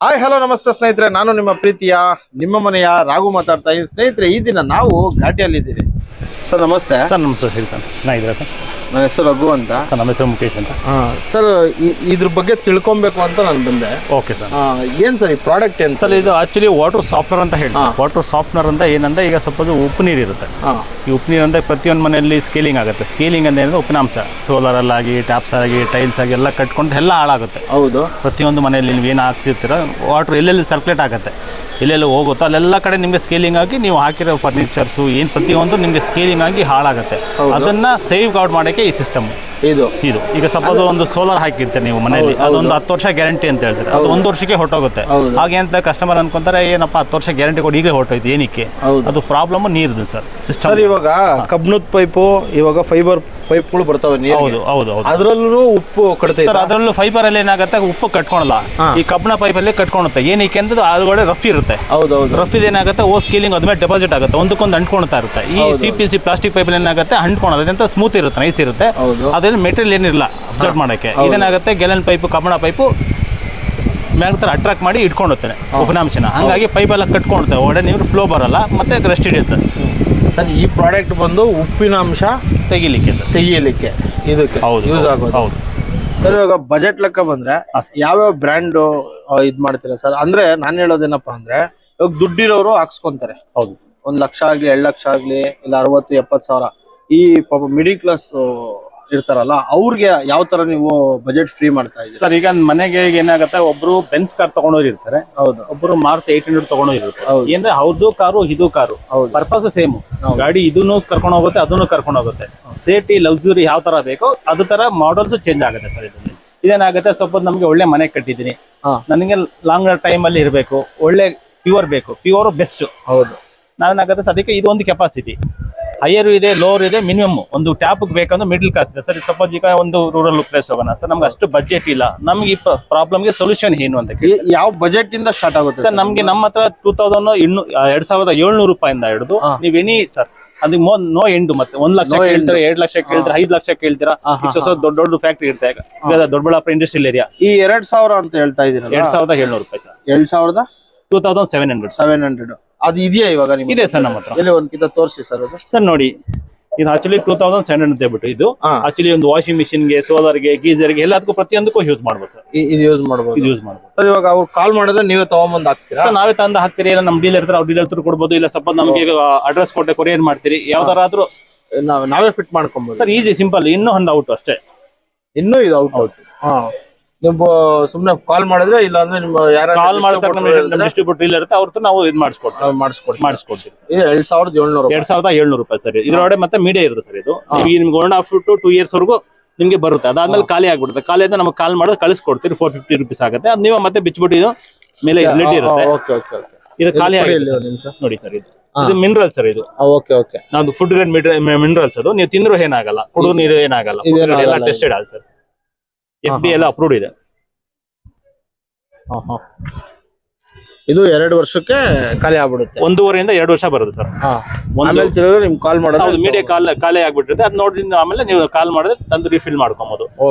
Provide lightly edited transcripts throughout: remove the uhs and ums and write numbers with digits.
Hi hello ನಮಸ್ತೆ ಸ್ನೇಹಿತರೆ, ನಾನು ನಿಮ್ಮ ಪ್ರೀತಿಯ ನಿಮ್ಮ ಮನೆಯ ರಾಘು ಮಾತಾಡ್ತಾ ಇದ್ದೀನಿ. ಸ್ನೇಹಿತರೆ, ಈ ದಿನ ನಾವು ಘಾಟಿಯಲ್ಲಿದ್ದೀವಿ. ಸರ್ ನಮಸ್ತೆ. ಸರ್ ನಮಸ್ತೆ, ಹೇಳಿ ಸರ್. ಚೆನ್ನಾಗಿದ್ದೀರಾ ಸರ್? ನನ್ನ ಹೆಸರು ರಘು ಅಂತ. ಸರ್ ನಮ್ಮ ಹೆಸರು ಮುಖೇಶ್ ಅಂತ. ಸರ್, ಇದ್ರ ಬಗ್ಗೆ ತಿಳ್ಕೊಬೇಕು ಅಂತ ನಾನು ಬಂದೆ. Okay sir. ಏನು ಸರ್ ಈ ಪ್ರಾಡಕ್ಟ್ ಏನು ಸರ್? ಇದು ಆಕ್ಚುಲಿ ವಾಟರ್ ಸಾಫ್ಟ್ನರ್ ಅಂತ ಹೇಳಿ. ವಾಟರ್ ಸಾಫ್ಟ್ನರ್ ಅಂತ ಏನಂದ್ರೆ, ಈಗ ಸಪೋಸ್ ಉಪ್ಪು ನೀರು ಇರುತ್ತೆ. ಈ ಉಪ್ಪು ನೀರು ಅಂದರೆ ಪ್ರತಿಯೊಂದು ಮನೆಯಲ್ಲಿ ಸ್ಕೇಲಿಂಗ್ ಆಗುತ್ತೆ. ಸ್ಕೇಲಿಂಗ್ ಅಂದ್ರೆ ಉಪ್ಪಿನಾಂಶ ಸೋಲಾರಲ್ಲಾಗಿ ಟ್ಯಾಪ್ಸ್ ಆಗಿ ಟೈಲ್ಸ್ ಆಗಿ ಎಲ್ಲ ಕಟ್ಕೊಂಡು ಎಲ್ಲ ಹಾಳಾಗುತ್ತೆ. ಹೌದು. ಪ್ರತಿಯೊಂದು ಮನೆಯಲ್ಲಿ ನೀವು ಏನು ಹಾಕ್ಸಿರ್ತೀರ ವಾಟರ್ ಎಲ್ಲೆಲ್ಲಿ ಸರ್ಕ್ಯುಲೇಟ್ ಆಗುತ್ತೆ, ಎಲ್ಲೆಲ್ಲಿ ಹೋಗುತ್ತೋ ಅಲ್ಲೆಲ್ಲ ಕಡೆ ನಿಮಗೆ ಸ್ಕೇಲಿಂಗ್ ಆಗಿ ನೀವು ಹಾಕಿರೋ ಫರ್ನಿಚರ್ಸು ಏನು ಪ್ರತಿಯೊಂದು ನಿಮಗೆ ಸ್ಕೇಲಿಂಗ್ ಆಗಿ ಹಾಳಾಗುತ್ತೆ. ಅದನ್ನು ಸೇವ್ ಗಾರ್ಡ್ ಮಾಡೋಕ್ಕೆ ಈ ಸಿಸ್ಟಮ್ ಇದು ಈಗ ಸಪೋಸ್ ಒಂದು ಸೋಲಾರ್ ಹಾಕಿರ್ತೀರಿ ನೀವು ಮನೆಯಲ್ಲಿ, ಅದೊಂದು 10 ವರ್ಷ ಗ್ಯಾರಂಟಿ ಅಂತ ಹೇಳ್ತಾರೆ. ಅದು 1 ವರ್ಷಕ್ಕೆ ಹೊರಟೋಗುತ್ತೆ. ಹಾಗೆ ಅಂತ ಕಸ್ಟಮರ್ ಅನ್ಕೊಂತಾರೆ, ಏನಪ್ಪ 10 ವರ್ಷ ಗ್ಯಾರಂಟಿ ಕೊಡಿ ಈಗ ಹೊರಟೋಯ್ತು, ಏನಕ್ಕೆ? ಅದು ಪ್ರಾಬ್ಲಮ್ ನೀರಿದೆ ಸರ್ ಸಿಸ್ಟಮ್. ಸರ್, ಇವಾಗ ಕಬ್ಬಿಣದ ಪೈಪು, ಇವಾಗ ಫೈಬರ್ ಪೈಪ್ಗಳು ಬರ್ತವೆ. ಹೌದು ಹೌದು ಹೌದು. ಅದರಲ್ಲೂ ಉಪ್ಪು ಕಟ್ತೈತೆ ಸರ್. ಅದರಲ್ಲೂ ಫೈಬರ್ ಅಲ್ಲಿ ಏನಾಗುತ್ತೆ, ಉಪ್ಪು ಕಟ್ಕೊಳಲ್ಲ. ಈ ಕಬ್ಬಿಣ ಪೈಪಲ್ಲಿ ಕಟ್ಕೊಳುತ್ತೆ. ಏನಕ್ಕೆ ಅಂದ್ರೆ ಅದರೊಳಗೆ ರಫ್ ಇರುತ್ತೆ. ಹೌದೌದು. ರಫ್ ಏನಾಗುತ್ತೆ, ಓ ಸ್ಕೀಲಿಂಗ್ ಅದ್ಮೇಲೆ ಡೆಪಾಸಿಟ್ ಆಗುತ್ತೆ, ಒಂದಕ್ಕೊಂದು ಅಂಟ್ಕೊಳ್ತಾ ಇರುತ್ತೆ. ಈ CPC ಪ್ಲಾಸ್ಟಿಕ್ ಪೈಪಲ್ಲಿ ಏನಾಗುತ್ತೆ, ಅಂಟ್ಕೊಳೋದು ಅಂತ ಸ್ಮೂತ್ ಇರುತ್ತೆ, ನೈಸ್ ಇರುತ್ತೆ. ಅದೇನು ಮೆಟೀರಿಯಲ್ ಏನಿರಲ್ಲ ಅಬ್ಸರ್ವ್ ಮಾಡೋಕ್ಕೆ. ಇದೇನಾಗುತ್ತೆ, ಗೆಲನ್ ಪೈಪು ಕಬ್ಬಿಣ ಪೈಪು ಮೇಲೆ ಅಟ್ರಾಕ್ಟ್ ಮಾಡಿ ಇಟ್ಕೊಂಡುತ್ತೇನೆ ಉಪನಾಂಶನ. ಹಂಗಾಗಿ ಪೈಪೆಲ್ಲ ಕಟ್ಕೊಳುತ್ತೆ, ಒಳ್ಳೆ ನೀರು ಫ್ಲೋ ಬರಲ್ಲ, ಮತ್ತೆ ರೆಸ್ಟ್ ಹಿಡಿಯುತ್ತೆ. ಸರ್, ಈ ಪ್ರಾಡಕ್ಟ್ ಬಂದು ಉಪ್ಪಿನಾಂಶ ತೆಗಿಯಲಿಕ್ಕೆ ಇದಕ್ಕೆ ಯೂಸ್ ಆಗೋದು. ಹೌದು ಸರ್. ಇವಾಗ ಬಜೆಟ್ ಲೆಕ್ಕ ಬಂದ್ರೆ ಯಾವ್ಯಾವ ಬ್ರ್ಯಾಂಡ್ ಇದ್ ಮಾಡ್ತೀರಾ ಸರ್? ಅಂದ್ರೆ ನಾನು ಹೇಳೋದೇನಪ್ಪ ಅಂದ್ರೆ, ಇವಾಗ ದುಡ್ಡಿರೋರು ಹಾಕ್ಸ್ಕೊಂತಾರೆ. ಹೌದು. 1 ಲಕ್ಷ ಆಗ್ಲಿ 2 ಲಕ್ಷ ಆಗ್ಲಿ ಇಲ್ಲ 60-70 ಸಾವಿರ ಈ ಪಾಪ ಮಿಡಿಲ್ ಕ್ಲಾಸ್ ಇರ್ತಾರಲ್ಲ, ಅವ್ರಿಗೆ ಯಾವ ತರ ನೀವು ಬಜೆಟ್ ಫ್ರೀ ಮಾಡ್ತಾ ಇದ್ದೀರಿ ಸರ್? ಈಗ ಮನೆಗೆ ಏನಾಗುತ್ತೆ, ಒಬ್ರು ಬೆನ್ಸ್ ಕಾರ್ ತಗೊಂಡೋರು ಇರ್ತಾರೆ. ಹೌದು. ಒಬ್ರು ಮಾರುತಿ 800 ತಗೊಂಡೋರು ಇರ್ತಾರೆ. ಅಂದ್ರೆ ಅವ್ರದ್ದು ಕಾರು ಇದು ಕಾರು, ಪರ್ಪಸ್ ಸೇಮ್. ಗಾಡಿ ಇದನ್ನು ಕರ್ಕೊಂಡು ಹೋಗುತ್ತೆ, ಅದನ್ನು ಕರ್ಕೊಂಡು ಹೋಗುತ್ತೆ. ಸೇಫ್ಟಿ ಲಕ್ಸುರಿ ಯಾವ ತರ ಬೇಕೋ ಅದು ತರ ಮಾಡಲ್ಸ್ ಚೇಂಜ್ ಆಗುತ್ತೆ ಸರ್. ಇದೇನಾಗುತ್ತೆ, ಸ್ವಲ್ಪ ನಮ್ಗೆ ಒಳ್ಳೆ ಮನೆ ಕಟ್ಟಿದ್ದೀನಿ, ನನಗೆ ಲಾಂಗ್ ಟೈಮ್ ಅಲ್ಲಿ ಇರಬೇಕು, ಒಳ್ಳೆ ಪ್ಯೂರ್ ಬೇಕು, ಪ್ಯೂರ್ ಬೆಸ್ಟ್. ಹೌದು. ನಾವೇನಾಗುತ್ತೆ, ಅದಕ್ಕೆ ಇದು ಒಂದು ಕೆಪಾಸಿಟಿ ಹೈಯರ್ ಇದೆ, ಲೋವರ್ ಇದೆ, ಮಿನಿಮಮ್. ಒಂದು ಟ್ಯಾಪ್ ಬೇಕಂದ್ರೆ ಮಿಡಲ್ ಕ್ಲಾಸ್ ಇದೆ ಸರ್. ಸಪೋಸ್ ಈಗ ಒಂದು ರೂರಲ್ ಪ್ಲೇಸ್ ಹೋಗೋಣ ಸರ್, ನಮ್ಗೆ ಅಷ್ಟು ಬಜೆಟ್ ಇಲ್ಲ, ನಮ್ಗೆ ಈ ಪ್ರಾಬ್ಲಮ್ಗೆ ಸೊಲ್ಯೂಷನ್ ಏನು ಅಂತ ಕೇಳಿ. ಯಾವ ಬಜೆಟ್ ಇಂದ ಸ್ಟಾರ್ಟ್ ಆಗುತ್ತೆ ಸರ್? ನಮ್ಗೆ ನಮ್ಮ ಹತ್ರ 2,700 ರೂಪಾಯಿಂದ ಹಿಡಿದು ನೀವು ಎನಿ ಸರ್, ಅದಕ್ಕೆ ನೋ ಎಂಡ್. ಮತ್ತೆ 1 ಲಕ್ಷ ಕೇಳ್ತಾರೆ, 2 ಲಕ್ಷ ಕೇಳ್ತಾರೆ, 5 ಲಕ್ಷ ಕೇಳ್ತೀರಾ. ದೊಡ್ಡ ದೊಡ್ಡ ಫ್ಯಾಕ್ಟ್ರಿ ಇರುತ್ತೆ. Doddaballapur industrial area. ಈ 2,000 ಅಂತ ಹೇಳ್ತಾ ಇದ್ದೀರಾ? 2,700 ರೂಪಾಯಿ ಸರ್. 2,700 ಅದು ಇದೆಯಾ ಇವಾಗ? ಇದೆ ಸರ್ ನಮ್ಮ ಹತ್ರ. ಎಲ್ಲಿ ಒಂದ್ಕಿಂತ ತೋರಿಸಿ ಸರ್. ಅದು ಸರ್ ನೋಡಿ, ಇದು ಆಕ್ಚುಲಿ 2,700 ಅಂತ ಹೇಳ್ಬಿಟ್ಟು ಇದು ಆಕ್ಚುಲಿ ಒಂದು ವಾಷಿಂಗ್ ಮಿಷಿನ್ಗೆ, ಸೋಲಾರ್ಗೆ, ಗೀಸರ್ಗೆ ಎಲ್ಲದಕ್ಕೂ ಪ್ರತಿಯೊಂದಕ್ಕೂ ಯೂಸ್ ಮಾಡ್ಬೋದು ಸರ್. ಇದು ಯೂಸ್ ಮಾಡ್ಬೋದು. ಸರ್, ಇವಾಗ ಅವ್ರು ಕಾಲ್ ಮಾಡಿದ್ರೆ ನೀವೇ ತಗೊಂಬಂದು ಹಾಕ್ತೀರಾ? ಸರ್, ನಾವೇ ತಂದು ಹಾಕ್ತೀರಿ. ಇಲ್ಲ ನಮ್ಮ ಡೀಲರ್ ಇರ್ತಾರೆ, ಅವ್ರ ಡೀಲರ್ ಹತ್ರ ಕೊಡ್ಬೋದು. ಇಲ್ಲ ಸಪೋಸ್ ನಮಗೆ ಅಡ್ರೆಸ್ ಕೊಟ್ಟೆ ಕೊರಿಯರ್ ಮಾಡ್ತೀರಿ, ಯಾವ್ದಾರಾದ್ರೂ ನಾವೇ ಫಿಟ್ ಮಾಡ್ಕೊಬೋದು ಸರ್. Easy simple. ಇನ್ನೂ ಒಂದು ಔಟ್ ಅಷ್ಟೇ. ಇನ್ನೂ ಇದು ಔಟ್. ನೀವು ಸುಮ್ನೆ ಕಾಲ್ ಮಾಡಿದ್ರೆ, ಇಲ್ಲ ಅಂದ್ರೆ ನಿಮ್ಮ ಯಾರು ಕಾಲ್ ಮಾಡ್ಸಕ್ ನಮ್ಮ ಡಿಸ್ಟ್ರಿಬ್ಯೂಟರ್ ಇಲ್ಲ ಇರುತ್ತೆ, ಅವ್ರ ಹತ್ರ ನಾವು ಇದು ಮಾಡಿಸ್ಕೊಡ್ತೀವಿ. 2,700 ರೂಪಾಯಿ ಸರ್. ಇದ್ರೊಳಗೆ ಮತ್ತೆ ಮೀಡಿಯಾ ಇರುತ್ತೆ ಸರ್. ಇದು ನಿಮ್ಗೆ 1.5 to 2 years ವರೆಗೂ ನಿಮ್ಗೆ ಬರುತ್ತೆ. ಅದಾದ್ಮೇಲೆ ಖಾಲಿ ಆಗ್ಬಿಡುತ್ತೆ. ಖಾಲಿ ಆದ್ರೆ ನಮಗೆ ಕಾಲ್ ಮಾಡೋದು ಕಳಿಸ್ಕೊಡ್ತೀರಿ. 450 ರೂಪೀಸ್ ಆಗುತ್ತೆ. ಅದು ನೀವು ಮತ್ತೆ ಬಿಚ್ಬಿಟ್ಟು ಇದು ಮೇಲೆ ರೆಡಿ ಇರುತ್ತೆ. ಇದು ಖಾಲಿ ಆಗಿದೆ ನೋಡಿ ಸರ್. ಇದು ಮಿನರಲ್ ಸರ್. ಇದು ನಾವು ಫುಡ್ ಗ್ರೇಡ್ ಮಿನರಲ್ಸ್. ಅದು ನೀವು ತಿಂದ್ರು ಏನಾಗಲ್ಲ, ಕುಡಿದು ನೀರು ಏನಾಗಲ್ಲ. ಎಲ್ಲ ಟೆಸ್ಟೆಡ್ ಆಗಿದೆ ಸರ್. FD ಎಲ್ಲ ಅಪ್ರೂವ್ಡ್ ಇದೆ. ಇದು 2 ವರ್ಷಕ್ಕೆ ಖಾಲಿ ಆಗ್ಬಿಡುತ್ತೆ. 1.5 ಇಂದ 2 ವರ್ಷ ಬರುತ್ತೆ ಸರ್. ನಿಮ್ ಕಾಲ್ ಮಾಡೋದು ಮೀಡಿಯಾ ಖಾಲಿ ಆಗ್ಬಿಟ್ಟಿರುತ್ತೆ. ಅದ್ ನೋಡಿದ್ರೆ ಆಮೇಲೆ ನೀವು ಕಾಲ್ ಮಾಡಿದ್ರೆ ತಂದು ರಿಫಿಲ್ ಮಾಡ್ಕೊಬಹುದು.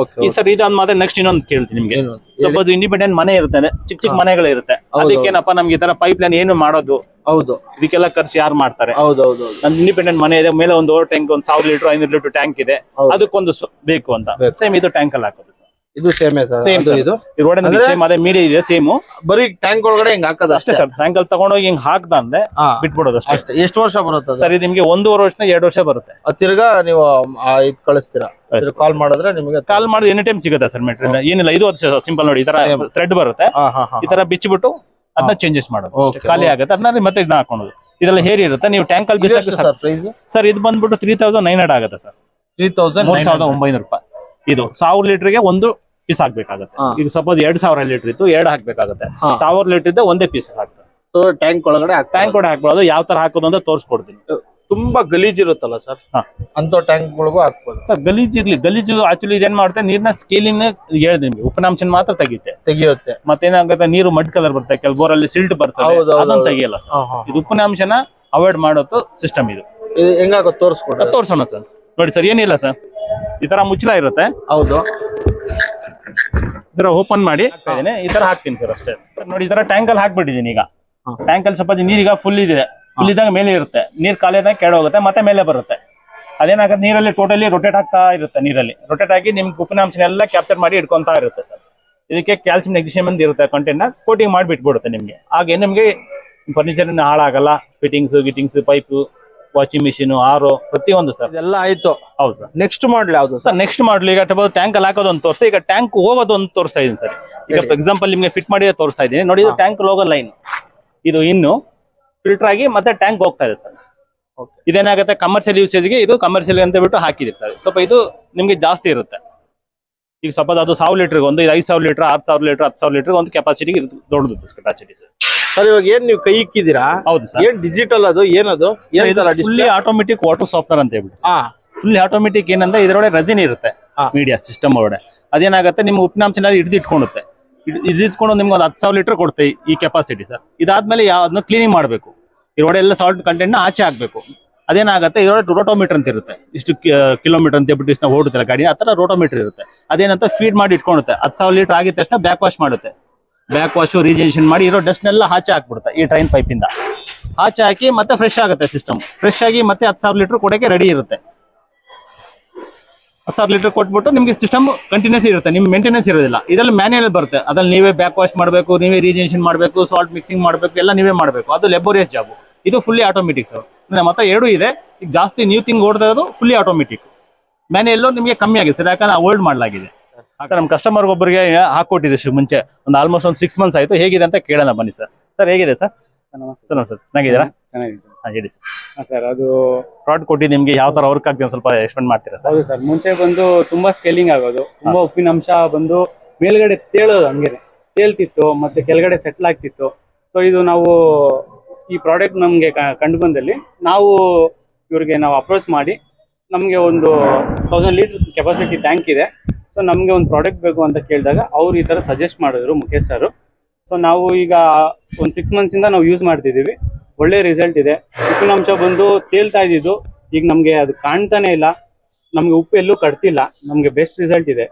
ಈ ಸರ್ ಇದಾದ ಮಾತ್ರ ನೆಕ್ಸ್ಟ್ ಇನ್ನೊಂದು ಕೇಳ್ತೀನಿ ನಿಮ್ಗೆ. ಸಪೋಸ್ ಇಂಡಿಪೆಂಡೆಂಟ್ ಮನೆ ಇರುತ್ತೆ, ಚಿಕ್ಕ ಚಿಕ್ಕ ಮನೆಗಳು ಇರುತ್ತೆ. ಅದಕ್ಕೇನಪ್ಪ ನಮ್ಗೆ ಈ ತರ ಪೈಪ್ ಲೈನ್ ಏನು ಮಾಡೋದು? ಹೌದು. ಇದಕ್ಕೆಲ್ಲ ಖರ್ಚು ಯಾರು ಮಾಡ್ತಾರೆ? ಹೌದೌದು. ನನ್ ಇಂಡಿಪೆಂಡೆಂಟ್ ಮನೆ ಇದೆ, ಮೇಲೆ ಒಂದು over tank, 1,000 litre 500 litre tank ಇದೆ, ಅದಕ್ಕೊಂದು ಬೇಕು ಅಂತ ಸೇಮ್ ಇದು ಟ್ಯಾಂಕ್ ಅಲ್ಲಿ ಹಾಕೋದು ಸರ್. ಇದು ಸೇಮ್ ಅದೇ ಮೀಡಿಯಾ ಇದೆ ಸೇಮ್. ಬರೀ ಟ್ಯಾಂಕ್ ಒಳಗಡೆ ಹಿಂಗ್ ಹಾಕೋದು ಅಷ್ಟೇ ಸರ್. ಟ್ಯಾಂಕ್ ಅಲ್ಲಿ ತಗೊಂಡೋಗಿ ಹಿಂಗ್ ಹಾಕ್ದ ಅಂದ್ರೆ ಬಿಟ್ಬಿಡೋದು ಅಷ್ಟೇ. ಎಷ್ಟು ವರ್ಷ ಬರುತ್ತೆ ಸರ್? ಇದು ನಿಮ್ಗೆ 1.5 ವರ್ಷದಿಂದ 2 ವರ್ಷ ಬರುತ್ತೆ. ತಿರ್ಗಾ ನೀವು ಇದು ಕಳಿಸ್ತೀರಾ? ಕಾಲ್ ಮಾಡಿದ್ರೆ ನಿಮಗೆ ಕಾಲ್ ಮಾಡಿದ್ರೆ ಎನಿ ಟೈಮ್ ಸಿಗುತ್ತೆ ಸರ್ ಮೆಟೀರಿಯಲ್. ಏನಿಲ್ಲ, ಇದು ಸಿಂಪಲ್ ನೋಡಿ, ಈ ತರ ಥ್ರೆಡ್ ಬರುತ್ತೆ, ಈ ತರ ಬಿಚ್ಚಿಬಿಟ್ಟು ಅದನ್ನ ಚೇಂಜಸ್ ಮಾಡೋದು. ಖಾಲಿ ಆಗುತ್ತೆ, ಅದನ್ನ ಮತ್ತೆ ಇದನ್ನ ಹಾಕೋದು. ಇದೆಲ್ಲ ಹೇರಿ ಇರುತ್ತೆ. ನೀವು ಟ್ಯಾಂಕ್ ಅಲ್ಲಿ ಸರ್ ಇದು ಬಂದ್ಬಿಟ್ಟು 3,900 ಆಗುತ್ತೆ ಸರ್. 3,900 ರೂಪಾಯಿ. ಇದು 1,000 ಲೀಟರ್ಗೆ ಒಂದು ಪೀಸ್ ಹಾಕ್ಬೇಕಾಗುತ್ತೆ. ಈಗ ಸಪೋಸ್ 2,000 ಲೀಟರ್ ಇತ್ತು, 2 ಹಾಕ್ಬೇಕಾಗುತ್ತೆ. 1,000 ಲೀಟರ್ ಇದ್ದ ಒಂದೇ ಪೀಸ್ ಸಾಕು ಸರ್. ಟ್ಯಾಂಕ್ ಒಳಗಡೆ ಹಾಕ್ಬೋದು. ಯಾವ ತರ ಹಾಕೋದು ಅಂತ ತೋರಿಸ್ಕೊಡ್ತೀನಿ. ತುಂಬಾ ಗಲೀಜ್ ಇರುತ್ತಲ್ಲ ಸರ್, ಅಂತ ಟ್ಯಾಂಕ್ ಒಳಗೂ ಹಾಕ್ಬೋದು ಸರ್. ಗಲೀಜು ಆಕ್ಚುಲಿ ಇದೇನ್ ಮಾಡುತ್ತೆ, ನೀರ್ನ ಸ್ಕೇಲಿಂಗ್ ಹೇಳಿದೆ ನಿಮ್ಗೆ, ಉಪನಾಂಶ ಮಾತ್ರ ತೆಗಿಯುತ್ತೆ. ಮತ್ತೇನಾಗುತ್ತೆ, ನೀರು ಮಡ್ ಕಲರ್ ಬರುತ್ತೆ, ಕೆಲವು ಬೋರಲ್ಲಿ ಸಿಲ್ಟ್ ಬರ್ತದೆ, ಅದನ್ನ ತೆಗಿಯಲ್ಲ ಸರ್. ಇದು ಉಪನಾಂಶನ ಅವಾಯ್ಡ್ ಮಾಡೋದು ಸಿಸ್ಟಮ್. ಇದು ಹೆಂಗಾಗ ತೋರ್ಸೋಣ ಸರ್. ನೋಡಿ ಸರ್, ಏನಿಲ್ಲ ಸರ್, ಈ ತರ ಮುಚ್ಚಳ ಇರುತ್ತೆ. ಹೌದು. ಇದರ ಓಪನ್ ಮಾಡಿ ಈ ತರ ಹಾಕ್ತೀನಿ ಸರ್ ಅಷ್ಟೇ. ನೋಡಿ ಈ ತರ ಟ್ಯಾಂಕ್ ಅಲ್ಲಿ ಹಾಕ್ಬಿಟ್ಟಿದ್ದೀನಿ. ಈಗ ಟ್ಯಾಂಕ್ ಅಲ್ಲಿ ಸ್ವಲ್ಪ ನೀರೀಗ ಫುಲ್ ಇದೆ, ಫುಲ್ ಇದ್ದಾಗ ಮೇಲೆ ಇರುತ್ತೆ, ನೀರ್ ಖಾಲಿ ಆದಾಗ ಕೆಳ ಹೋಗುತ್ತೆ, ಮತ್ತೆ ಮೇಲೆ ಬರುತ್ತೆ. ಅದೇನಾಗುತ್ತೆ, ನೀರಲ್ಲಿ ಟೋಟಲಿ ರೊಟೇಟ್ ಆಗ್ತಾ ಇರುತ್ತೆ. ನೀರಲ್ಲಿ ರೊಟೇಟ್ ಆಗಿ ನಿಮ್ಗೆ ಉಪ್ಪಿನಾಂಶನೆಲ್ಲ ಕ್ಯಾಪ್ಚರ್ ಮಾಡಿ ಇಟ್ಕೊಂತಾ ಇರುತ್ತೆ ಸರ್. ಇದಕ್ಕೆ ಕ್ಯಾಲ್ಸಿಯಂ ಮ್ಯಾಗ್ನೀಷಿಯಂ ಅಂತ ಇರುತ್ತೆ ಕಂಟೆಂಟ್, ಕೋಟಿಂಗ್ ಮಾಡಿಬಿಟ್ಬಿಡುತ್ತೆ ನಿಮ್ಗೆ. ಹಾಗೆ ನಿಮ್ಗೆ ಫರ್ನಿಚರ್ ಹಾಳಾಗಲ್ಲ. ಫಿಟ್ಟಿಂಗ್ಸ್ ಗಿಟಿಂಗ್ಸ್ ಪೈಪು ವಾಷಿಂಗ್ ಮಿಷಿನ್ ಆರೋ ಪ್ರತಿಯೊಂದು ಸರ್ ಇದೆಲ್ಲ ಆಯ್ತು. ಹೌದು ಸರ್. ನೆಕ್ಸ್ಟ್ ಮಾಡ್ಲಿ ಯಾವ್ದು ಸರ್? ನೆಕ್ಸ್ಟ್ ಮಾಡಲು ಈಗ ಟ್ಯಾಂಕ್ ಅಲ್ಲಿ ಹಾಕೋದು ಒಂದು ತೋರಿಸ್ತಾ, ಈಗ ಟ್ಯಾಂಕ್ ಹೋಗೋದು ಒಂದು ತೋರಿಸ್ತಾ ಇದೀನಿ ಸರ್. ಈಗ ಫಾರ್ ಎಕ್ಸಾಂಪಲ್ ನಿಮ್ಗೆ ಫಿಟ್ ಮಾಡಿ ತೋರಿಸ್ತಾ ಇದೀನಿ ನೋಡಿ. ಇದು ಟ್ಯಾಂಕ್ ಹೋಗೋ ಲೈನ್, ಇದು ಇನ್ನು ಫಿಲ್ಟರ್ ಆಗಿ ಮತ್ತೆ ಟ್ಯಾಂಕ್ ಹೋಗ್ತಾ ಇದೆ ಸರ್. ಇದೇನಾಗುತ್ತೆ, ಕಮರ್ಷಿಯಲ್ ಯೂಸೇಜ್ಗೆ ಇದು ಕಮರ್ಷಿಯಲ್ ಅಂತ ಬಿಟ್ಟು ಹಾಕಿದಿರಿ ಸರ್. ಸ್ವಲ್ಪ ಇದು ನಿಮ್ಗೆ ಜಾಸ್ತಿ ಇರುತ್ತೆ. ಈಗ ಸಪೋಸ್ ಅದು 1000 ಲೀಟರ್ ಒಂದು 5000 ಲೀಟರ್ 6000 ಲೀಟರ್ 10000 ಲೀಟರ್ ಒಂದು ಕೆಪಾಸಿಟಿಗೆ ದೊಡ್ಡದು ಕೆಪಾಸಿಟಿ ಸರ್. ಸರ್ ಇವಾಗ ಏನ್ ನೀವು ಕೈ ಇಕ್ಕಿದ್ದೀರಾ? ಹೌದು ಸರ್. ಏನ್ ಡಿಜಿಟಲ್ ಅದು ಏನದು? ಫುಲ್ಲಿ ಆಟೋಮೆಟಿಕ್ ವಾಟರ್ ಸಾಫ್ಟ್ವೇರ್ ಅಂತ ಹೇಳ್ಬಿಟ್ಟು ಫುಲ್ಲಿ ಆಟೋಮೆಟಿಕ್. ಏನಂದ್ರೆ ಇದರೊಳಗೆ ರೆಸಿನ್ ಇರುತ್ತೆ ಮೀಡಿಯಾ ಸಿಸ್ಟಮ್ ಒಳಗಡೆ. ಅದೇನಾಗುತ್ತೆ, ನಿಮ್ಮ ಉಪ್ಪಿನಾಂಶನ ಹಿಡಿದಿಟ್ಕೊಳ್ಳುತ್ತೆ. ಹಿಡಿದಿಟ್ಕೊಂಡು ನಿಮ್ಗೆ ಒಂದು 10,000 ಲೀಟರ್ ಕೊಡುತ್ತೆ ಈ ಕೆಪಾಸಿಟಿ ಸರ್. ಇದಾದ್ಮೇಲೆ ಯಾವ್ದನ್ನ ಕ್ಲೀನಿಂಗ್ ಮಾಡಬೇಕು, ಇದರೊಳಗೆ ಎಲ್ಲ ಸಾಲ್ಟ್ ಕಂಟೆಂಟ್ ನ ಆಚೆ ಹಾಕ್ಬೇಕು. ಅದೇನಾಗುತ್ತೆ, ಇದರೊಳಗೆ ರೋಟೋಮೀಟರ್ ಅಂತ ಇರುತ್ತೆ. ಇಷ್ಟು ಕಿಲೋಮೀಟರ್ ಅಂತ ಹೇಳ್ಬಿಟ್ಟು ಇಷ್ಟು ನಾವು ಓಡುತ್ತಲ್ಲ ಗಾಡಿ, ಆ ತರ ರೋಟೋಮೀಟರ್ ಇರುತ್ತೆ. ಅದೇನಂತ ಫೀಡ್ ಮಾಡಿ ಇಟ್ಕೊಳ್ಳುತ್ತೆ. 10,000 ಲೀಟರ್ ಆಗಿದ ತಕ್ಷಣ ಬ್ಯಾಕ್ ವಾಶ್ ಮಾಡುತ್ತೆ. ಬ್ಯಾಕ್ ವಾಶ್ ರೀಜೆನೇಷನ್ ಮಾಡಿ ಇರೋ ಡಸ್ಟ್ ನೆಲ್ಲ ಆಚೆ ಹಾಕ್ಬಿಡುತ್ತೆ. ಈ ಟ್ರೈನ್ ಪೈಪ್ ಇಂದ ಆಚೆ ಹಾಕಿ ಮತ್ತೆ ಫ್ರೆಶ್ ಆಗುತ್ತೆ ಸಿಸ್ಟಮ್. ಫ್ರೆಶ್ ಆಗಿ ಮತ್ತೆ 10,000 ಲೀಟರ್ ಕೊಡಕ್ಕೆ ರೆಡಿ ಇರುತ್ತೆ. 10,000 ಲೀಟರ್ ಕೊಟ್ಬಿಟ್ಟು ನಿಮ್ಗೆ ಸಿಸ್ಟಮ್ ಕಂಟಿನ್ಯೂಸ್ ಇರುತ್ತೆ, ನಿಮ್ಗೆ ಮೇಂಟೆನೆನ್ಸ್ ಇರೋದಿಲ್ಲ. ಇದರಲ್ಲಿ ಮ್ಯಾನ್ಯಲ್ ಬರುತ್ತೆ, ಅದ್ರಲ್ಲಿ ನೀವೇ ಬ್ಯಾಕ್ ವಾಶ್ ಮಾಡಬೇಕು, ನೀವೇ ರೀಜೆನೇಷನ್ ಮಾಡಬೇಕು, ಸಾಲ್ಟ್ ಮಿಕ್ಸಿಂಗ್ ಮಾಡಬೇಕು, ಎಲ್ಲ ನೀವೇ ಮಾಡಬೇಕು. ಅದು ಲೆಬೋರಿಯಸ್ ಜಾಬ್. ಇದು ಫುಲ್ಲಿ ಆಟೋಮೆಟಿಕ್ ಸರ್. ಮತ್ತೆ ಎರಡು ಇದೆ. ಈಗ ಜಾಸ್ತಿ ನ್ಯೂ ಥಿಂಗ್ ಓಡ್ತಾ ಇರೋದು ಫುಲ್ಲಿ ಆಟೋಮೆಟಿಕ್. ಮ್ಯಾನ್ಯಲ್ ನಿಮಗೆ ಕಮ್ಮಿ ಆಗಿದೆ ಸರ್, ಯಾಕಂದ್ರೆ ಹೋಲ್ಡ್ ಮಾಡಲಾಗಿದೆ. ಆಗ ನಮ್ಮ ಕಸ್ಟಮರ್ ಒಬ್ಬರಿಗೆ ಹಾಕೊಟ್ಟಿದೆ ಮುಂಚೆ, ಒಂದು ಆಲ್ಮೋಸ್ಟ್ ಒಂದು 6 ಮಂತ್ಸ್ ಆಯ್ತು. ಹೇಗಿದೆ ಅಂತ ಕೇಳೋಣ ಬನ್ನಿ ಸರ್. ಸರ್ ಹೇಗಿದೆ ಸರ್? ನಮಸ್ತೆ ಸರ್ ಚೆನ್ನಾಗಿದ್ದೀರಾ? ಚೆನ್ನಾಗಿದೆ ಸರ್. ಹೇಳಿ ಸರ್. ಸರ್ ಅದು ಪ್ರಾಡಕ್ಟ್ ಕೊಟ್ಟು ನಿಮ್ಗೆ ಯಾವ ತರ ವರ್ಕ್ ಆಗ್ತದೆ ಸ್ವಲ್ಪ ಎಕ್ಸ್ಪ್ಲೇನ್ ಮಾಡ್ತೀರಾ ಸರ್? ಹೌದು ಸರ್. ಮುಂಚೆ ಬಂದು ತುಂಬಾ ಸ್ಕೇಲಿಂಗ್ ಆಗೋದು, ತುಂಬಾ ಉಪ್ಪಿನಂಶ ಬಂದು ಮೇಲ್ಗಡೆ ತೇಳೋದು, ಹಂಗೆ ತೇಲ್ತಿತ್ತು, ಮತ್ತೆ ಕೆಳಗಡೆ ಸೆಟ್ಲ್ ಆಗ್ತಿತ್ತು. ಸೊ ಇದು ನಾವು ಈ ಪ್ರಾಡಕ್ಟ್ ನಮ್ಗೆ ಕಂಡು ಬಂದಲ್ಲಿ ನಾವು ಇವ್ರಿಗೆ ನಾವು ಅಪ್ರೋಚ್ ಮಾಡಿ, ನಮಗೆ ಒಂದು 1000 ಲೀಟರ್ ಕೆಪಾಸಿಟಿ ಟ್ಯಾಂಕ್ ಇದೆ, ಸೊ ನಮಗೆ ಒಂದು ಪ್ರಾಡಕ್ಟ್ ಬೇಕು ಅಂತ ಕೇಳಿದಾಗ ಅವ್ರು ಈ ತರ ಸಜೆಸ್ಟ್ ಮಾಡಿದ್ರು ಮುಖೇಶ್ ಸರ್. ಸೊ ನಾವು ಈಗ ಒಂದು 6 ಮಂತ್ಸ್ ಇಂದ ನಾವು ಯೂಸ್ ಮಾಡ್ತಿದೀವಿ. ಒಳ್ಳೆ ರಿಸಲ್ಟ್ ಇದೆ. ಉಪ್ಪಿನಂಶ ಬಂದು ತೇಲ್ತಾ ಇದ್ದಿದ್ದು ಈಗ ನಮ್ಗೆ ಅದು ಕಾಣ್ತಾನೆ ಇಲ್ಲ, ನಮ್ಗೆ ಉಪ್ಪು ಎಲ್ಲೂ ಕಟ್ತಿಲ್ಲ, ನಮ್ಗೆ ಬೆಸ್ಟ್ ರಿಸಲ್ಟ್ ಇದೆ.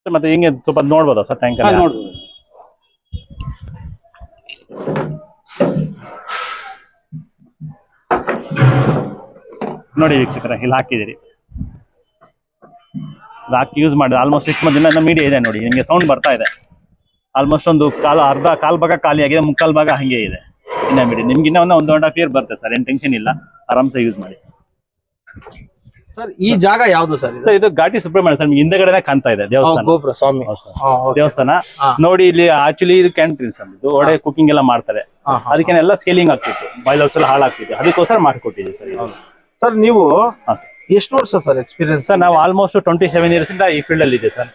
ಮತ್ತೆ ಹಿಂಗೆ ಸ್ವಲ್ಪ ನೋಡ್ಬೋದಾ ಸರ್ ಟ್ಯಾಂಕ್? ನೋಡ್ಬೋದು. ನೋಡಿ ವೀಕ್ಷಕರ, ಇಲ್ಲಿ ಹಾಕಿದಿರಿ, ಹಾಕಿ ಯೂಸ್ ಮಾಡಿ ಆಲ್ಮೋಸ್ಟ್ 6 ಮಂತ್ ಮೀಡಿಯಾ ಇದೆ ನೋಡಿ. ನಿಮಗೆ ಸೌಂಡ್ ಬರ್ತಾ ಇದೆ. ಆಲ್ಮೋಸ್ಟ್ ಒಂದು ಅರ್ಧ ಕಾಲ್ ಭಾಗ ಖಾಲಿ ಆಗಿದೆ, ಮುಕ್ಕಾಲ್ ಭಾಗ ಹಂಗೆ ಇದೆ. ಇನ್ನ ಬಿಡಿ, ನಿಮ್ಗೆ ಇನ್ನ 1.5 ಇಯರ್ ಬರುತ್ತೆ ಸರ್, ಏನ್ ಟೆನ್ಷನ್ ಇಲ್ಲ, ಆರಾಮ್ಸೆ ಯೂಸ್ ಮಾಡಿ ಸರ್. ಈ ಜಾಗ ಯಾವ್ದು ಸರ್? ಸರ್ ಇದು ಘಾಟಿ ಸುಬ್ರಹ್ಮಣ್ಯ ಸರ್, ನಿಮ್ಗೆ ಹಿಂದೆಗಡೆ ಕಾಣ್ತಾ ಇದೆ ದೇವಸ್ಥಾನ, ಗೋಪುರ ಸ್ವಾಮಿ ದೇವಸ್ಥಾನ ನೋಡಿ. ಇಲ್ಲಿ ಆಕ್ಚುಲಿ ಇದು ಕ್ಯಾಂಟೀನ್ ಸರ್, ಇದು ಒಡೆ ಕುಕಿಂಗ್ ಎಲ್ಲ ಮಾಡ್ತಾರೆ. ಅದಕ್ಕೆಲ್ಲ ಸ್ಕೇಲಿಂಗ್ ಆಗ್ತಿತ್ತು, ಬಾಯ್ಲ್ ಹೌಸ್ ಎಲ್ಲ ಹಾಳಾಗ್ತಿತ್ತು, ಅದಕ್ಕೋಸ್ಕರ ಮಾಡಿಕೊಟ್ಟಿದ್ದೀವಿ ಸರ್. ಸರ್ ನೀವು ಎಷ್ಟು ವರ್ಷ ಸರ್ ಎಕ್ಸ್ಪೀರಿಯನ್ಸ್? ಸರ್ ನಾವು ಆಲ್ಮೋಸ್ಟ್ 27 ಇಯರ್ಸ್ ಇಂದ ಈ ಫೀಲ್ಡ್ ಅಲ್ಲಿ ಇದೆ ಸರ್.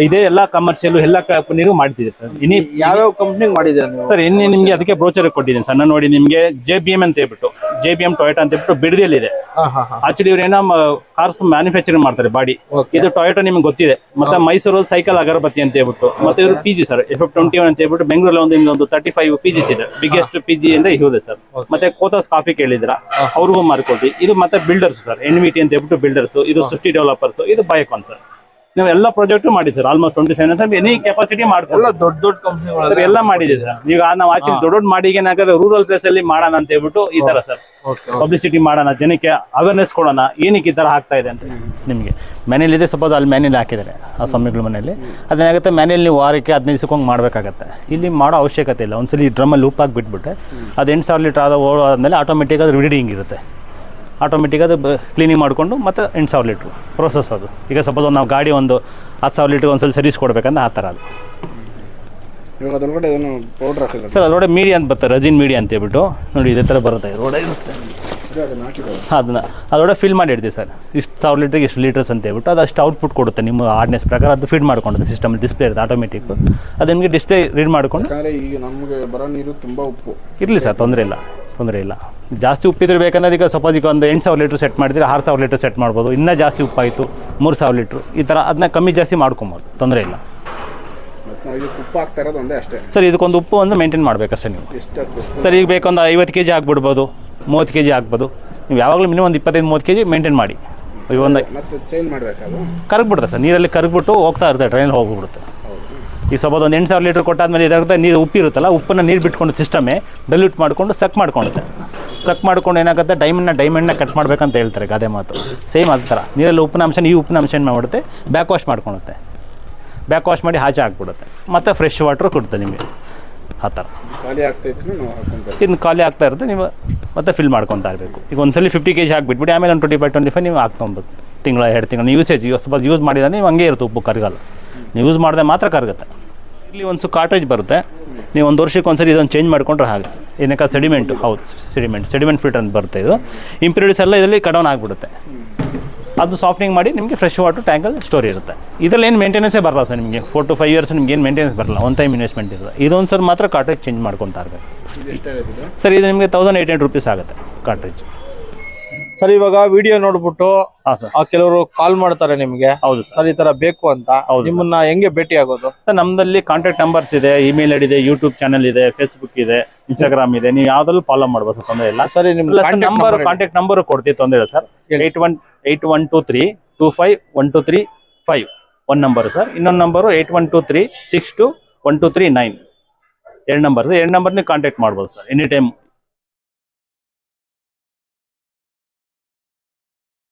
ಇದೇ ಎಲ್ಲ ಕಮರ್ಷಿಯಲ್ ಎಲ್ಲ ಕಂಪನಿಗೂ ಮಾಡ್ತಿದ್ದೀವಿ ಸರ್. ಇನ್ನು ಯಾವ್ಯಾವ ಕಂಪ್ನಿ ಮಾಡಿದ್ದೀರಾ ನೀವು ಸರ್? ಇನ್ನು ನಿಮ್ಗೆ ಅದಕ್ಕೆ ಬ್ರೋಚರ್ ಕೊಟ್ಟಿದ್ದೀನಿ ಸರ್. ನಾನು ನೋಡಿ ನಿಮ್ಗೆ JBM ಅಂತ ಹೇಳ್ಬಿಟ್ಟು, JBM ಟೊಯೋಟಾ ಅಂತ ಹೇಳ್ಬಿಟ್ಟು ಬಿಡದಿಯಲ್ಲಿ ಇದೆ. ಆಕ್ಚುಲಿ ಇವ್ರು ಏನೋ ಕಾರ್ಸ್ ಮ್ಯಾನುಫ್ಯಾಕ್ಚರಿಂಗ್ ಮಾಡ್ತಾರೆ ಬಾಡಿ. ಇದು ಟೊಯೋಟಾ ನಿಮ್ಗೆ ಗೊತ್ತಿದೆ. ಮತ್ತೆ ಮೈಸೂರಲ್ಲಿ ಸೈಕಲ್ ಅಗರಬತ್ತಿ ಅಂತ ಹೇಳ್ಬಿಟ್ಟು, ಮತ್ತೆ ಇವರು PG ಸರ್ FF21 ಅಂತ ಹೇಳ್ಬಿಟ್ಟು ಬೆಂಗಳೂರಲ್ಲಿ ಒಂದು 35 PGs ಇದೆ, ಬಿಗ್ಗೆಸ್ಟ್ PG ಅಂತ ಇದೆ ಸರ್. ಮತ್ತೆ ಕೋತಾಸ್ ಕಾಫಿ ಕೇಳಿದ್ರ, ಅವ್ರಿಗೂ ಮಾರ್ಕೊಡ್ತೀವಿ. ಇದು ಮತ್ತೆ ಬಿಲ್ಡರ್ಸ್ ಸರ್, NVT ಅಂತ ಹೇಳ್ಬಿಟ್ಟು ಬಿಲ್ಡರ್ಸ್, ಇದು ಸೃಷ್ಟಿ ಡೆವಲಪರ್ಸ್, ಇದು ಬಯೋಕಾನ್ ಸರ್. ನಾವು ಎಲ್ಲ ಪ್ರಾಜೆಕ್ಟ್ ಮಾಡಿ ಸರ್, ಆಲ್ಮೋಸ್ಟ್ 27 ಅಂತ ಎನಿ ಕೆಪಾಸಿಟಿ ಮಾಡ್ಕೊಂಡು ದೊಡ್ಡ ಕಂಪ್ನಿಗಳು ಎಲ್ಲ ಮಾಡಿದೆ ಸರ್. ಈಗ ನಾವು ಆಕ್ಚುಲಿ ದೊಡ್ಡ ಮಾಡಿ ಏನಾಗುತ್ತೆ, ರೂರಲ್ ಪ್ಲೇಸ್ ಅಲ್ಲಿ ಮಾಡೋಣ ಅಂತ ಹೇಳ್ಬಿಟ್ಟು ಈ ತರ ಸರ್ ಪಬ್ಲಿಸಿಟಿ ಮಾಡೋಣ, ಜನಕ್ಕೆ ಅವೇರ್ನೆಸ್ ಕೊಡೋಣ, ಏನಕ್ಕೆ ಈ ತರ ಆಗ್ತಾ ಇದೆ ಅಂತ. ನಿಮಗೆ ಮ್ಯಾನ್ಯಲ್ ಇದೆ, ಸಪೋಸ್ ಅಲ್ಲಿ ಮ್ಯಾನ್ಯಲ್ ಹಾಕಿದ್ದಾರೆ ಆ ಸ್ವಾಮಿಗಳ ಮನೆಯಲ್ಲಿ, ಅದೇನಾಗುತ್ತೆ ಮ್ಯಾನ್ಯಲ್ ನೀವು ವಾರಕ್ಕೆ 15 ದಿವಸಕ್ಕೆ ಮಾಡಬೇಕಾಗತ್ತೆ. ಇಲ್ಲಿ ಮಾಡೋ ಅವಶ್ಯಕತೆ ಇಲ್ಲ. ಒಂದ್ಸಲಿ ಡ್ರಮ್ಮಲ್ಲಿ ಉಪ್ಪಾಗಿ ಬಿಟ್ಬಿಟ್ಟೆ, ಅದು 8000 ಲೀಟರ್ ಆದಮೇಲೆ ಆಟೋಮೆಟಿಕ್ ಅದು ರೀಡಿಂಗ್ ಇರುತ್ತೆ. ಆಟೋಮೆಟಿಕ್ ಅದು ಕ್ಲೀನಿಂಗ್ ಮಾಡಿಕೊಂಡು ಮತ್ತೆ 8000 ಲೀಟ್ರ್ ಪ್ರೋಸೆಸ್ ಅದು. ಈಗ ಸಪೋಸ್ ನಾವು ಗಾಡಿ ಒಂದು 10,000 ಲೀಟ್ರ್ ಒಂದ್ಸಲ ಸರ್ವಿಸ್ ಕೊಡ್ಬೇಕಂದ್ರೆ ಆ ಥರ ಅದು. ಸರ್ ಅದರೊಳಗೆ ಮೀಡಿಯಾ ಅಂತ ಬರ್ತದೆ, ರಜಿನ್ ಮೀಡಿಯಾ ಅಂತ ಹೇಳ್ಬಿಟ್ಟು ನೋಡಿ, ಇದೇ ಥರ ಬರುತ್ತೆ. ರೋಡ ಇರುತ್ತೆ, ಅದನ್ನ ಅದರೊಳಗೆ ಫಿಲ್ ಮಾಡಿ ಇಡ್ತೀವಿ ಸರ್. ಇಷ್ಟು 1000 ಲೀಟ್ರಿಗೆ ಇಷ್ಟು ಲೀಟರ್ಸ್ ಅಂತ ಹೇಳ್ಬಿಟ್ಟು ಅದು ಅಷ್ಟು ಔಟ್ಪುಟ್ ಕೊಡುತ್ತೆ ನಿಮ್ಮ ಆರ್ಡಿನೆನ್ಸ್ ಪ್ರಕಾರ. ಅದು ಫೀಡ್ ಮಾಡ್ಕೊಂಡು ಸಿಸ್ಟಮ್ ಡಿಸ್ಪ್ಲೇ ಇರುತ್ತೆ ಆಟೋಮೆಟಿಕ್. ಅದು ನಿಮಗೆ ಡಿಸ್ಪ್ಲೇ ರೀಡ್ ಮಾಡಿಕೊಂಡು ಈಗ ನಮಗೆ ಬರೋ ನೀರು ತುಂಬ ಉಪ್ಪು ಇರಲಿ ಸರ್, ತೊಂದರೆ ಇಲ್ಲ. ಜಾಸ್ತಿ ಉಪ್ಪಿದ್ರೆ ಬೇಕಂದ್ರೆ ಈಗ ಸಪೋಸ್ ಈಗ ಒಂದು 8000 ಲೀಟ್ರ್ ಸೆಟ್ ಮಾಡಿದ್ರೆ 6000 ಲೀಟ್ರ್ ಸೆಟ್ ಮಾಡ್ಬೋದು. ಇನ್ನೂ ಜಾಸ್ತಿ ಉಪ್ಪಾಯಿತು 3000 ಲೀಟ್ರ್, ಈ ಥರ ಅದನ್ನ ಕಮ್ಮಿ ಜಾಸ್ತಿ ಮಾಡ್ಕೊಬೋದು, ತೊಂದರೆ ಇಲ್ಲ. ಉಪ್ಪು ಹಾಕ್ತಾ ಇರೋದು ಒಂದೇ ಅಷ್ಟೇ ಸರ್. ಇದಕ್ಕೊಂದು ಉಪ್ಪು ಒಂದು ಮೇಂಟೈನ್ ಮಾಡಬೇಕಷ್ಟೇ ನೀವು ಸರ್. ಈಗ ಬೇಕೊಂದು 50 kg ಹಾಕ್ಬಿಡ್ಬೋದು, 30 kg ಹಾಕ್ಬೋದು. ನೀವು ಯಾವಾಗಲೂ ಮಿನಿಮಮ್ ಒಂದು 25-30 kg ಮೇಂಟೈನ್ ಮಾಡಿ. ಒಂದು ಮತ್ತೆ ಚೇಂಜ್ ಮಾಡ್ಬೇಕಾದ್ರು ಕರಗ್ಬಿಡುತ್ತೆ ಸರ್, ನೀರಲ್ಲಿ ಕರಗ್ಬಿಟ್ಟು ಹೋಗ್ತಾ ಇರುತ್ತೆ, ಟ್ರೈನಲ್ಲಿ ಹೋಗ್ಬಿಡುತ್ತೆ. ಹೌದು. ಈ ಸ್ವಲ್ಪ ಒಂದು 8,000 ಲೀಟ್ರ್ ಕೊಟ್ಟಾದ್ಮೇಲೆ ಇದಾಗುತ್ತೆ, ನೀರು ಉಪ್ಪಿರುತ್ತಲ್ಲ, ಉಪ್ಪನ್ನು ನೀರು ಬಿಟ್ಕೊಂಡು ಸಿಸ್ಟಮೇ ಡಲ್ಯೂಟ್ ಮಾಡಿಕೊಂಡು ಸಕ್ ಮಾಡ್ಕೊಳುತ್ತೆ. ಸಕ್ ಮಾಡ್ಕೊಂಡು ಏನಾಗುತ್ತೆ, ಡೈಮಂಡ್ನ ಕಟ್ ಮಾಡ್ಬೇಕಂತ ಹೇಳ್ತಾರೆ ಗಾದೆ ಮಾತು. ಸೇಮ್ ಅದೇ ಥರ ನೀರಲ್ಲಿ ಉಪ್ಪಿನ ಅಂಶ, ಈ ಉಪ್ಪಿನ ಅಂಶ ಏನು ಮಾಡಿಬಿಡುತ್ತೆ, ಬ್ಯಾಕ್ ವಾಶ್ ಮಾಡ್ಕೊಳುತ್ತೆ. ಬ್ಯಾಕ್ ವಾಶ್ ಮಾಡಿ ಆಚೆ ಹಾಕ್ಬಿಡುತ್ತೆ, ಮತ್ತು ಫ್ರೆಶ್ ವಾಟ್ರ್ ಕೊಡುತ್ತೆ ನಿಮಗೆ. ಆ ಥರ ಖಾಲಿ ಆಗ್ತೈತೆ ನಾವು ಹಾಕೊಂಡ್ಬರ್ತೀವಿ. ಇನ್ನು ಖಾಲಿ ಆಗ್ತಾ ಇರುತ್ತೆ, ನೀವು ಮತ್ತೆ ಫಿಲ್ ಮಾಡ್ಕೊತಾ ಇರಬೇಕು. ಈಗ ಒಂದ್ಸಲಿ 50 kg ಹಾಕ್ಬಿಟ್ಬಿಟ್ಟು ಆಮೇಲೆ ಒಂದು 25 ನೀವು ಹಾಕ್ಕೊಬೋದು. ತಿಂಗಳ 2 ತಿಂಗಳು ಯೂಸೇಜ್ ಸ್ವಲ್ಪ ಯೂಸ್ ಮಾಡಿದ್ರೆ ನೀವು ಹಂಗೆ ಇರುತ್ತೆ, ಉಪ್ಪು ಕರಗಲ್ಲ. ನೀವು ಯೂಸ್ ಮಾಡಿದ್ರೆ ಮಾತ್ರ ಕರಗುತ್ತೆ. ಇಲ್ಲಿ ಒಂದು ಕಾರ್ಟ್ರೇಜ್ ಬರುತ್ತೆ, ನೀವು ಒಂದು ವರ್ಷಕ್ಕೆ ಒಂದ್ಸರಿ ಇದನ್ನು ಚೇಂಜ್ ಮಾಡಿಕೊಂಡ್ರೆ ಹಾಗೆ. ಏನಕ್ಕೆ ಸೆಡಿಮೆಂಟು, ಹೌದು ಸೆಡಿಮೆಂಟ್ ಫಿಲ್ಟರ್ ಅಂತ ಬರುತ್ತೆ. ಇದು ಇಂಪ್ಯೂರಿಟೀಸ್ ಎಲ್ಲ ಇದರಲ್ಲಿ ಕಡೌನ್ ಆಗಿಬಿಡುತ್ತೆ. ಅದು ಸಾಫ್ಟ್ನಿಂಗ್ ಮಾಡಿ ನಿಮಗೆ ಫ್ರೆಶ್ ವಾಟರ್ ಟ್ಯಾಂಕಲ್ಲಿ ಸ್ಟೋರ್ ಇರುತ್ತೆ. ಇದರಲ್ಲಿ ಏನು ಮೇಂಟೆನೆನ್ಸೇ ಬರಲ್ಲ ಸರ್ ನಿಮಗೆ. 4 to 5 years ನಿಮ್ಗೆ ಏನು ಮೇಂಟೆನೆನ್ಸ್ ಬರಲ್ಲ, ಒನ್ ಟೈಮ್ ಇನ್ವೆಸ್ಟ್ಮೆಂಟ್ ಇರುತ್ತೆ. ಇದೊಂದು ಸರ್ ಮಾತ್ರ ಕಾರ್ಟ್ರೇಜ್ ಚೇಂಜ್ ಮಾಡ್ಕೊತಾ ಇರಬೇಕು ಸರ್. ಇದು ನಿಮಗೆ 1800 rupees ಆಗುತ್ತೆ ಕಾರ್ಟ್ರೇಜ್. ಸರ್ ಇವಾಗ ವಿಡಿಯೋ ನೋಡ್ಬಿಟ್ಟು ಹಾಂ ಸರ್, ಕೆಲವರು ಕಾಲ್ ಮಾಡ್ತಾರೆ ನಿಮ್ಗೆ, ಹೌದು ಸರ್ ಈ ತರ ಬೇಕು ಅಂತ. ನಿಮ್ಮನ್ನ ಹೆಂಗೆ ಭೇಟಿ ಆಗೋದು ಸರ್? ನಮ್ಮದಲ್ಲಿ ಕಾಂಟ್ಯಾಕ್ಟ್ ನಂಬರ್ಸ್ ಇದೆ, ಇಮೇಲ್ ಐಡಿ ಇದೆ, ಯೂಟ್ಯೂಬ್ ಚಾನಲ್ ಇದೆ, ಫೇಸ್ಬುಕ್ ಇದೆ, ಇನ್ಸ್ಟಾಗ್ರಾಮ್ ಇದೆ. ನೀವು ಯಾವ್ದ್ರಲ್ಲಿ ಫಾಲೋ ಮಾಡ್ಬೋದು, ತೊಂದರೆ ಇಲ್ಲ. ಸರಿ, ನಿಮ್ಮ ಕಾಂಟ್ಯಾಕ್ಟ್ ನಂಬರ್ ಕೊಡ್ತೀವಿ, ತೊಂದರೆ ಇಲ್ಲ ಸರ್. 8123251235 ಒಂದು ನಂಬರ್ ಸರ್. ಇನ್ನೊಂದು ನಂಬರು 8123621239 2 ನಂಬರ್. 2 ನಂಬರ್ ನೀವು ಕಾಂಟ್ಯಾಕ್ಟ್ ಮಾಡ್ಬೋದು ಸರ್ ಎನಿ ಟೈಮ್.